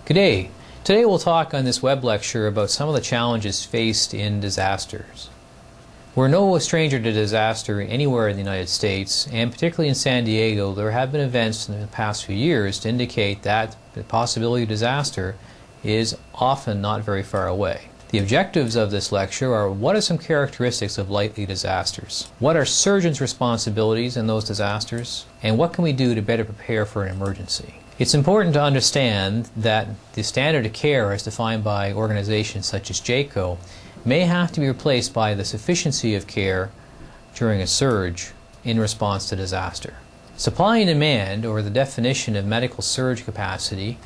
Good day. Today we'll talk on this web lecture about some of the challenges faced in disasters. We're no stranger to disaster anywhere in the United States, and particularly in San Diego, there have been events in the past few years to indicate that the possibility of disaster is often not very far away. The objectives of this lecture are: what are some characteristics of likely disasters? What are surgeons' responsibilities in those disasters? And what can we do to better prepare for an emergency? It's important to understand that the standard of care as defined by organizations such as JCAHO may have to be replaced by the sufficiency of care during a surge in response to disaster. Supply and demand, or the definition of medical surge capacity,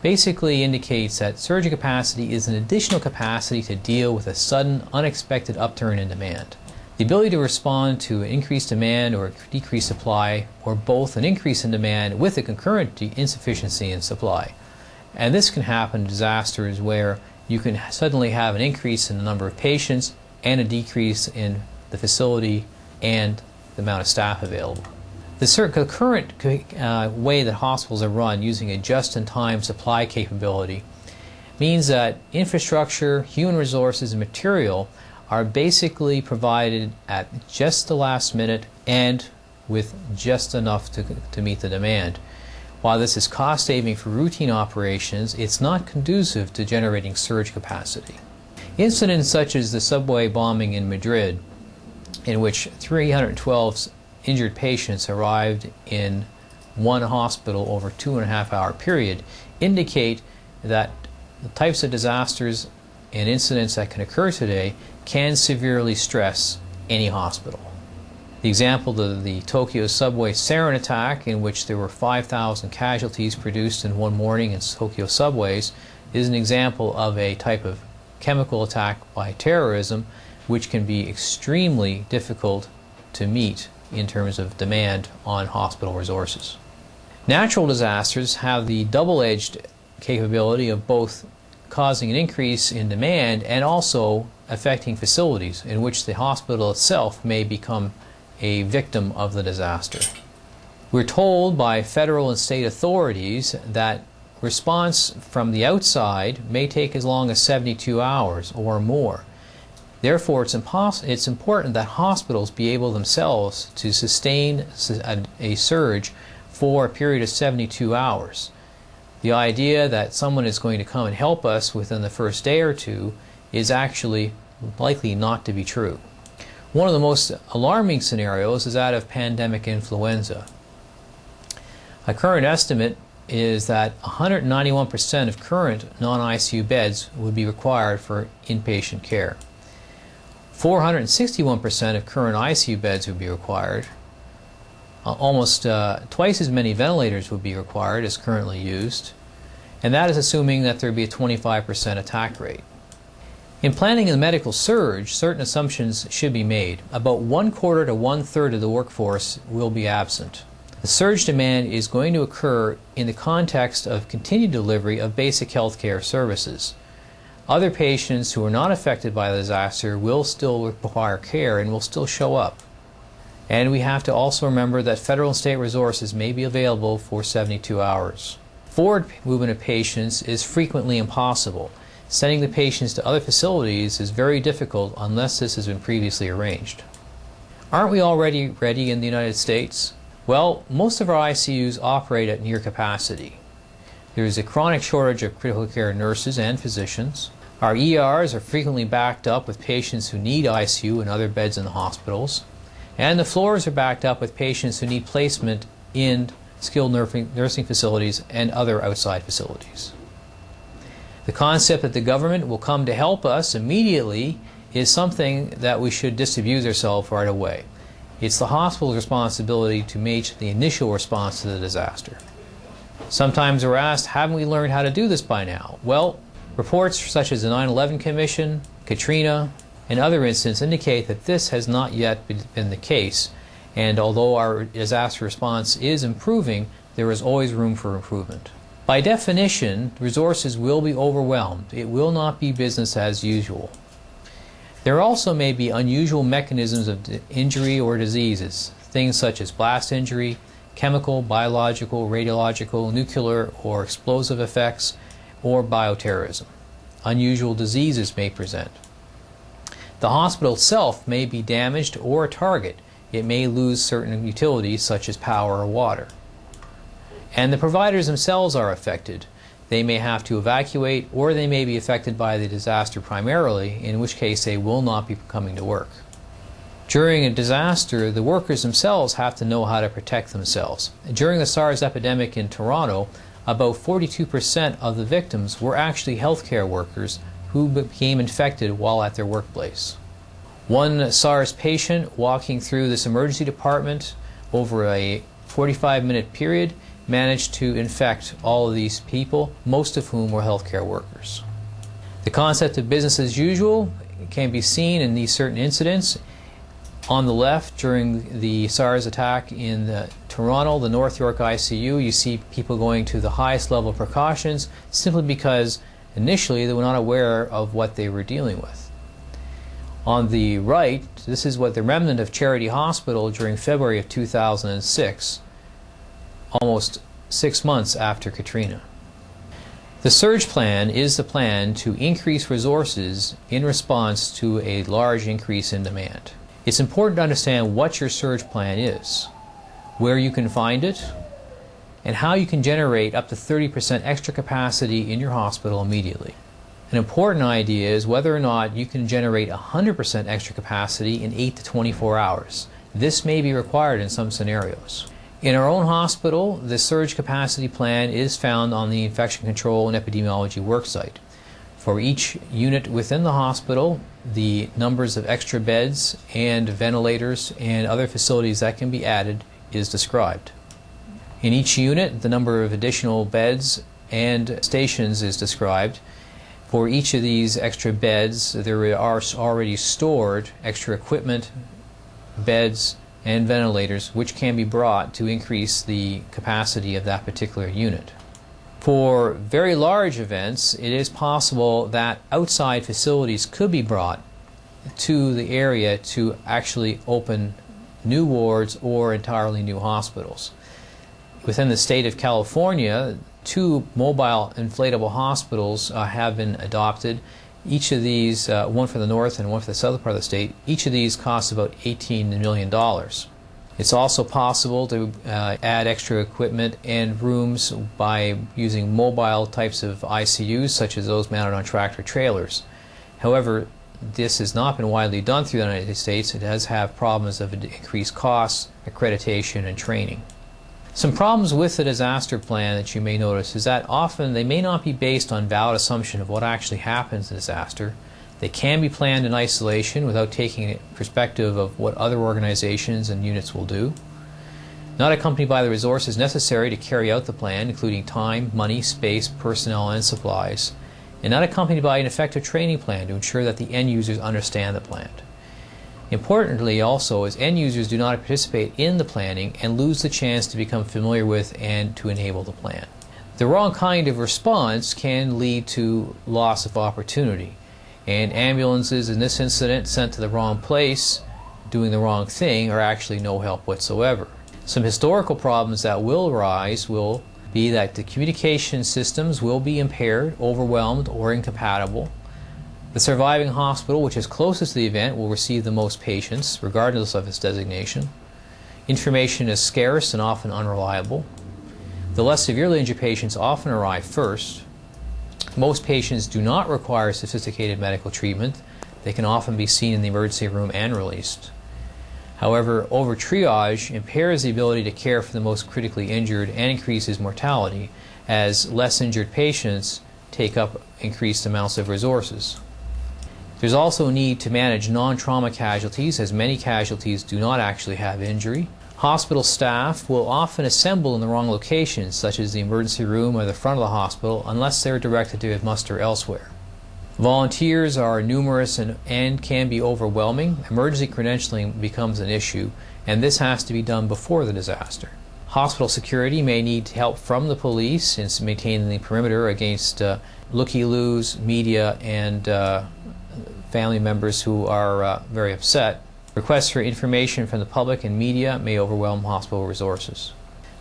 basically indicates that surge capacity is an additional capacity to deal with a sudden, unexpected upturn in demand. The ability to respond to an increased demand or decreased supply, or both an increase in demand with a concurrent insufficiency in supply. And this can happen in disasters where you can suddenly have an increase in the number of patients and a decrease in the facility and the amount of staff available. The current way that hospitals are run using a just-in-time supply capability means that infrastructure, human resources, and material are basically provided at just the last minute and with just enough to meet the demand. While this is cost-saving for routine operations, it's not conducive to generating surge capacity. Incidents such as the subway bombing in Madrid, in which 312 injured patients arrived in one hospital over a 2.5-hour period, indicate that the types of disasters and incidents that can occur today can severely stress any hospital. The example of the Tokyo subway sarin attack, in which there were 5,000 casualties produced in one morning in Tokyo subways, is an example of a type of chemical attack by terrorism which can be extremely difficult to meet in terms of demand on hospital resources. Natural disasters have the double-edged capability of both causing an increase in demand and also affecting facilities, in which the hospital itself may become a victim of the disaster. We're told by federal and state authorities that response from the outside may take as long as 72 hours or more. Therefore, it's important that hospitals be able themselves to sustain a surge for a period of 72 hours. The idea that someone is going to come and help us within the first day or two is actually likely not to be true. One of the most alarming scenarios is that of pandemic influenza. A current estimate is that 191% of current non-ICU beds would be required for inpatient care. 461% of current ICU beds would be required. Almost twice as many ventilators would be required as currently used, and that is assuming that there would be a 25% attack rate. In planning a medical surge, certain assumptions should be made. About 1/4 to 1/3 of the workforce will be absent. The surge demand is going to occur in the context of continued delivery of basic health care services. Other patients who are not affected by the disaster will still require care and will still show up. And we have to also remember that federal and state resources may be available for 72 hours. Forward movement of patients is frequently impossible. Sending the patients to other facilities is very difficult unless this has been previously arranged. Aren't we already ready in the United States? Well, most of our ICUs operate at near capacity. There is a chronic shortage of critical care nurses and physicians. Our ERs are frequently backed up with patients who need ICU and other beds in the hospitals. And the floors are backed up with patients who need placement in skilled nursing facilities and other outside facilities. The concept that the government will come to help us immediately is something that we should disabuse ourselves right away. It's the hospital's responsibility to make the initial response to the disaster. Sometimes we're asked, haven't we learned how to do this by now? Well, reports such as the 9/11 Commission, Katrina, and other incidents indicate that this has not yet been the case, and although our disaster response is improving, there is always room for improvement. By definition, resources will be overwhelmed. It will not be business as usual. There also may be unusual mechanisms of injury or diseases, things such as blast injury, chemical, biological, radiological, nuclear, or explosive effects, or bioterrorism. Unusual diseases may present. The hospital itself may be damaged or a target. It may lose certain utilities such as power or water. And the providers themselves are affected. They may have to evacuate, or they may be affected by the disaster primarily, in which case they will not be coming to work. During a disaster, the workers themselves have to know how to protect themselves. During the SARS epidemic in Toronto, about 42% of the victims were actually healthcare workers who became infected while at their workplace. One SARS patient walking through this emergency department over a 45-minute period managed to infect all of these people, most of whom were healthcare workers. The concept of business as usual can be seen in these certain incidents. On the left, during the SARS attack in Toronto, the North York ICU, you see people going to the highest level of precautions simply because initially they were not aware of what they were dealing with. On the right, this is what the remnant of Charity Hospital during February of 2006, almost 6 months after Katrina. The surge plan is the plan to increase resources in response to a large increase in demand. It's important to understand what your surge plan is, where you can find it, and how you can generate up to 30% extra capacity in your hospital immediately. An important idea is whether or not you can generate 100% extra capacity in 8 to 24 hours. This may be required in some scenarios. In our own hospital, the surge capacity plan is found on the infection control and epidemiology worksite. For each unit within the hospital, the numbers of extra beds and ventilators and other facilities that can be added is described. In each unit, the number of additional beds and stations is described. For each of these extra beds, there are already stored extra equipment, beds, and ventilators which can be brought to increase the capacity of that particular unit. For very large events, it is possible that outside facilities could be brought to the area to actually open new wards or entirely new hospitals. Within the state of California, 2 mobile inflatable hospitals have been adopted. Each of these, one for the north and one for the southern part of the state, each of these costs about $18 million. It's also possible to add extra equipment and rooms by using mobile types of ICUs, such as those mounted on tractor trailers. However, this has not been widely done through the United States. It does have problems of increased costs, accreditation, and training. Some problems with the disaster plan that you may notice is that often they may not be based on valid assumption of what actually happens in disaster. They can be planned in isolation without taking a perspective of what other organizations and units will do. Not accompanied by the resources necessary to carry out the plan, including time, money, space, personnel, and supplies. And not accompanied by an effective training plan to ensure that the end users understand the plan. Importantly also is end users do not participate in the planning and lose the chance to become familiar with and to enable the plan. The wrong kind of response can lead to loss of opportunity. And ambulances in this incident sent to the wrong place, doing the wrong thing, are actually no help whatsoever. Some historical problems that will arise will be that the communication systems will be impaired, overwhelmed, or incompatible. The surviving hospital, which is closest to the event, will receive the most patients, regardless of its designation. Information is scarce and often unreliable. The less severely injured patients often arrive first. Most patients do not require sophisticated medical treatment. They can often be seen in the emergency room and released. However, over-triage impairs the ability to care for the most critically injured and increases mortality, as less injured patients take up increased amounts of resources. There's also a need to manage non-trauma casualties, as many casualties do not actually have injury. Hospital staff will often assemble in the wrong locations, such as the emergency room or the front of the hospital, unless they're directed to muster elsewhere. Volunteers are numerous and can be overwhelming. Emergency credentialing becomes an issue, and this has to be done before the disaster. Hospital security may need help from the police in maintaining the perimeter against looky-loos, media, and family members who are very upset. Requests for information from the public and media may overwhelm hospital resources.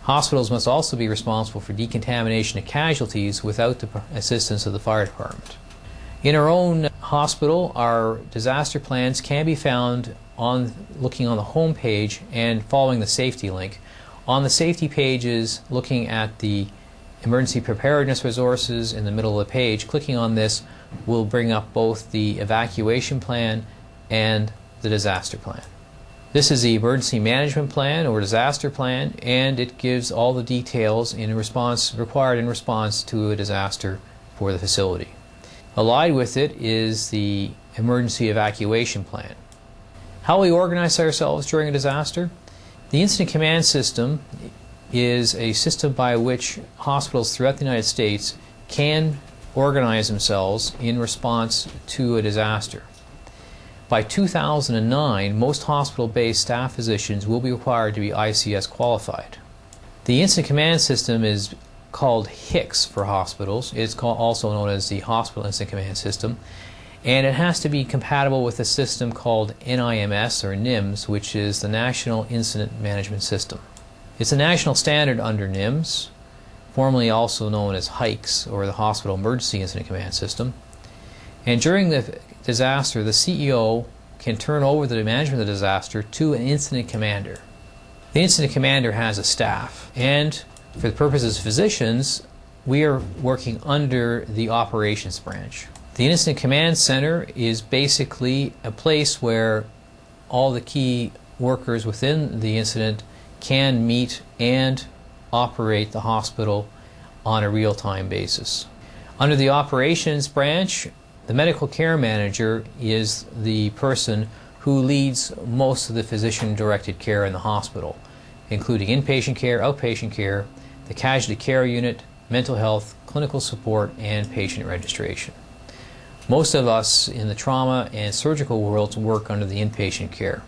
Hospitals must also be responsible for decontamination of casualties without the assistance of the fire department. In our own hospital, our disaster plans can be found on looking on the home page and following the safety link. On the safety pages, looking at the emergency preparedness resources in the middle of the page, clicking on this will bring up both the evacuation plan and the disaster plan. This is the emergency management plan or disaster plan, and it gives all the details required in response to a disaster for the facility. Allied with it is the emergency evacuation plan. How we organize ourselves during a disaster? The incident command system is a system by which hospitals throughout the United States can organize themselves in response to a disaster. By 2009, most hospital-based staff physicians will be required to be ICS qualified. The incident command system is called HICS for hospitals. It's also known as the Hospital Incident Command System, and it has to be compatible with a system called NIMS or NIMS, which is the National Incident Management System. It's a national standard under NIMS, formerly also known as HICS or the Hospital Emergency Incident Command System. And during the disaster, the CEO can turn over the management of the disaster to an incident commander. The incident commander has a staff, and for the purposes of physicians, we are working under the operations branch. The Incident Command Center is basically a place where all the key workers within the incident can meet and operate the hospital on a real-time basis. Under the operations branch, the medical care manager is the person who leads most of the physician-directed care in the hospital, including inpatient care, outpatient care, the casualty care unit, mental health, clinical support, and patient registration. Most of us in the trauma and surgical worlds work under the inpatient care.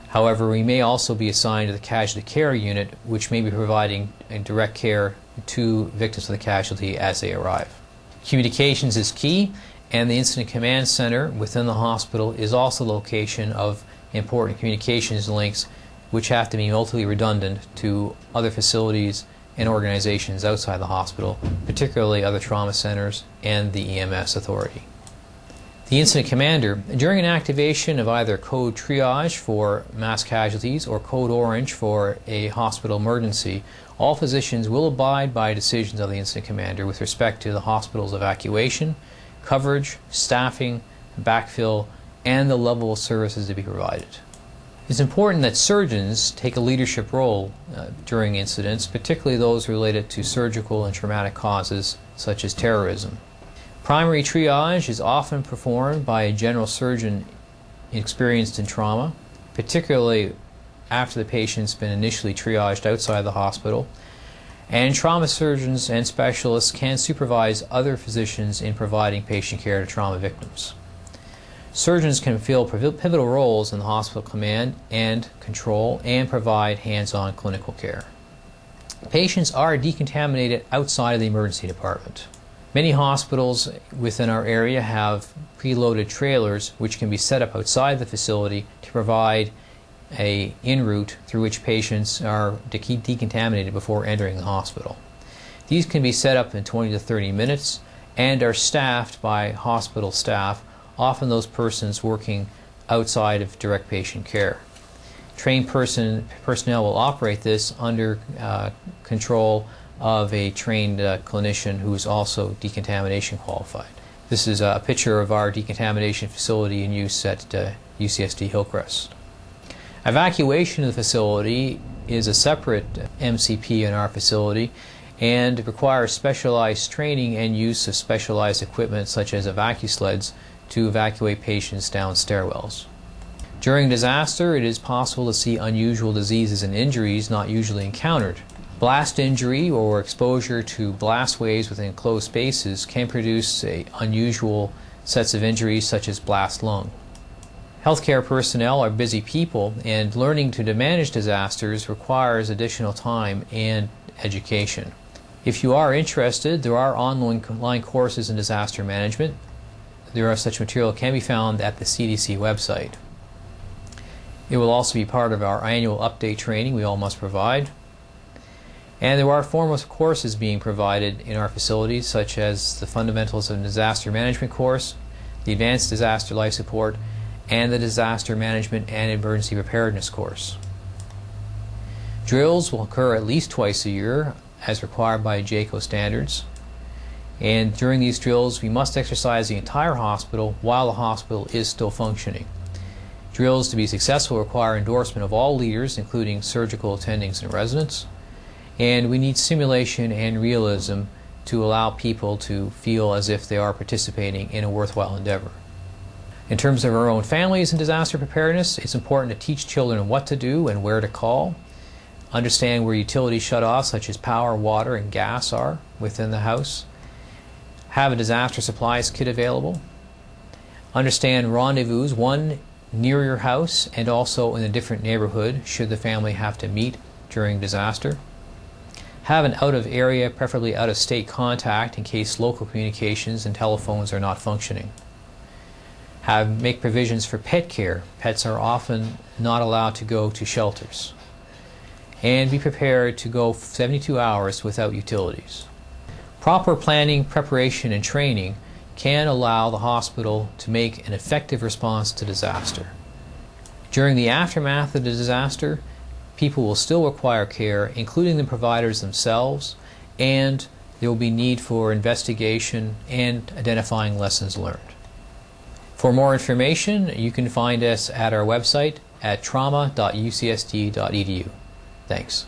However, we may also be assigned to the casualty care unit, which may be providing direct care to victims of the casualty as they arrive. Communications is key, and the Incident Command Center within the hospital is also the location of important communications links which have to be multiply redundant to other facilities and organizations outside the hospital, particularly other trauma centers and the EMS authority. The incident commander, during an activation of either code triage for mass casualties or code orange for a hospital emergency, all physicians will abide by decisions of the incident commander with respect to the hospital's evacuation, coverage, staffing, backfill, and the level of services to be provided. It's important that surgeons take a leadership role during incidents, particularly those related to surgical and traumatic causes such as terrorism. Primary triage is often performed by a general surgeon experienced in trauma, particularly after the patient's been initially triaged outside the hospital. And trauma surgeons and specialists can supervise other physicians in providing patient care to trauma victims. Surgeons can fill pivotal roles in the hospital command and control and provide hands-on clinical care. Patients are decontaminated outside of the emergency department. Many hospitals within our area have preloaded trailers which can be set up outside the facility to provide an en route through which patients are decontaminated before entering the hospital. These can be set up in 20 to 30 minutes and are staffed by hospital staff, often those persons working outside of direct patient care. Trained personnel will operate this under control of a trained clinician who is also decontamination qualified. This is a picture of our decontamination facility in use at UCSD Hillcrest. Evacuation of the facility is a separate MCP in our facility and requires specialized training and use of specialized equipment such as evacusleds to evacuate patients down stairwells. During disaster, it is possible to see unusual diseases and injuries not usually encountered. Blast injury or exposure to blast waves within enclosed spaces can produce unusual sets of injuries such as blast lung. Healthcare personnel are busy people, and learning to manage disasters requires additional time and education. If you are interested, there are online courses in disaster management. Such material can be found at the CDC website. It will also be part of our annual update training we all must provide. And there are formal courses being provided in our facilities, such as the Fundamentals of Disaster Management course, the Advanced Disaster Life Support, and the Disaster Management and Emergency Preparedness course. Drills will occur at least twice a year, as required by JACO standards. And during these drills, we must exercise the entire hospital while the hospital is still functioning. Drills to be successful require endorsement of all leaders, including surgical attendings and residents. And we need simulation and realism to allow people to feel as if they are participating in a worthwhile endeavor. In terms of our own families and disaster preparedness, it's important to teach children what to do and where to call, understand where utility shutoffs such as power, water, and gas are within the house, have a disaster supplies kit available, understand rendezvous, one near your house and also in a different neighborhood should the family have to meet during disaster. Have an out-of-area, preferably out-of-state contact in case local communications and telephones are not functioning. Make provisions for pet care. Pets are often not allowed to go to shelters. And be prepared to go 72 hours without utilities. Proper planning, preparation, and training can allow the hospital to make an effective response to disaster. During the aftermath of the disaster, people will still require care, including the providers themselves, and there will be need for investigation and identifying lessons learned. For more information, you can find us at our website at trauma.ucsd.edu. Thanks.